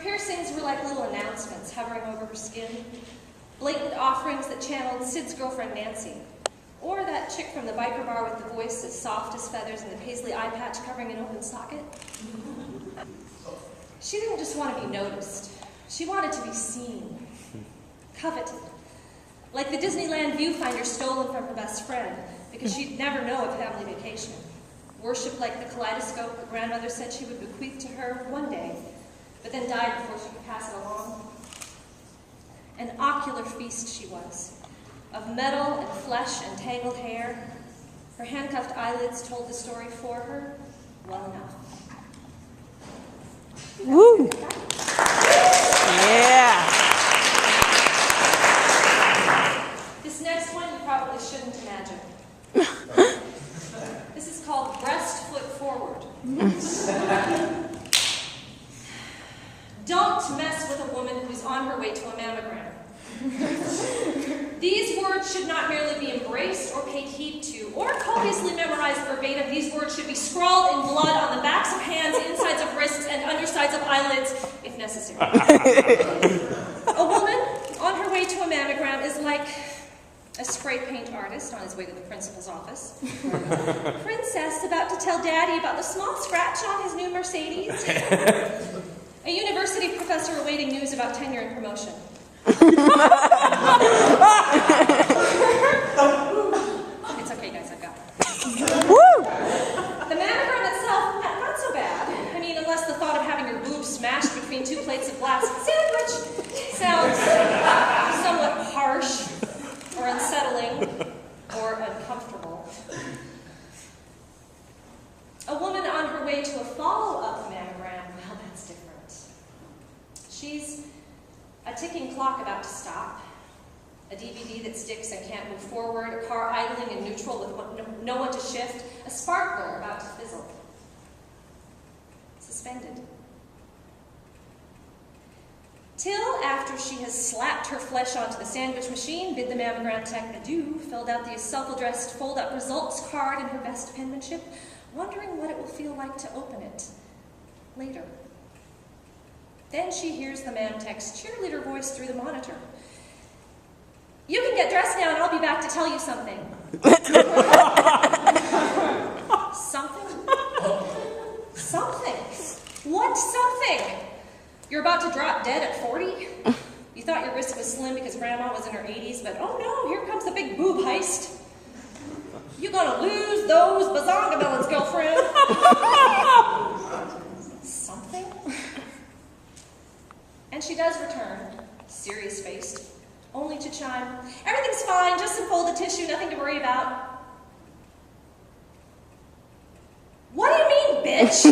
piercings were like little announcements hovering over her skin, blatant offerings that channeled Sid's girlfriend Nancy, or that chick from the biker bar with the voice as soft as feathers and the paisley eye patch covering an open socket. She didn't just want to be noticed. She wanted to be seen, coveted, like the Disneyland viewfinder stolen from her best friend because she'd never know of family vacation. Worshipped like the kaleidoscope her grandmother said she would bequeath to her one day, but then died before she could pass it along. An ocular feast she was, of metal and flesh and tangled hair. Her handcuffed eyelids told the story for her well enough. Woo! Yeah! This next one you probably shouldn't imagine. This is called breast foot forward. Don't mess with a woman who's on her way to a mammogram. These words should not merely be embraced or paid heed to, or copiously memorized verbatim. These words should be scrawled in blood on the backs of hands, insides of wrists, and undersides of eyelids, if necessary. A woman on her way to a mammogram is like a spray paint artist on his way to the principal's office. Princess about to tell Daddy about the small scratch on his new Mercedes. A university professor awaiting news about tenure and promotion. It's okay, guys, I've got it. Woo! The mammogram itself, not so bad. I mean, unless the thought of having your boobs smashed between two plates of glass sandwich sounds somewhat harsh, or unsettling, or uncomfortable. A woman on her way to a follow-up mammogram, well, that's different. She's a ticking clock about to stop, a DVD that sticks and can't move forward, a car idling in neutral with no one to shift, a sparkler about to fizzle. Suspended. Till after she has slapped her flesh onto the sandwich machine, bid the mammogram tech adieu, filled out the self-addressed fold-up results card in her best penmanship, wondering what it will feel like to open it later. Then she hears the mam tech's cheerleader voice through the monitor. You can get dressed now and I'll be back to tell you something. Something? Something. What something? You're about to drop dead at 40? You thought your risk was slim because grandma was in her 80s, but oh no, here comes the big boob heist. You're gonna lose those bazonga melons, girlfriend. Something? And she does return, serious-faced, only to chime, everything's fine, just some folded tissue, nothing to worry about. What do you mean, bitch?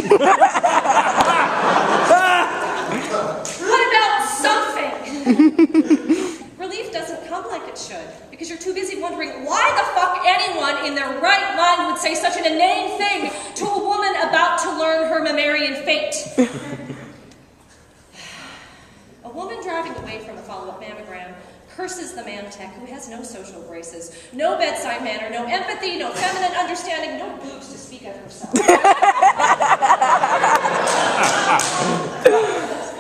What about something? Relief doesn't come like it should, because you're too busy wondering why the fuck anyone in their right mind would say such an inane thing to a woman about to learn her mammarian fate. A woman driving away from a follow-up mammogram curses the mam tech who has no social graces, no bedside manner, no empathy, no feminine understanding, no boobs to speak of herself.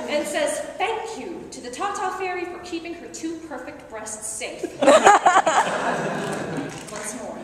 And says thank you to the Tata Fairy for keeping her two perfect breasts safe. Once more.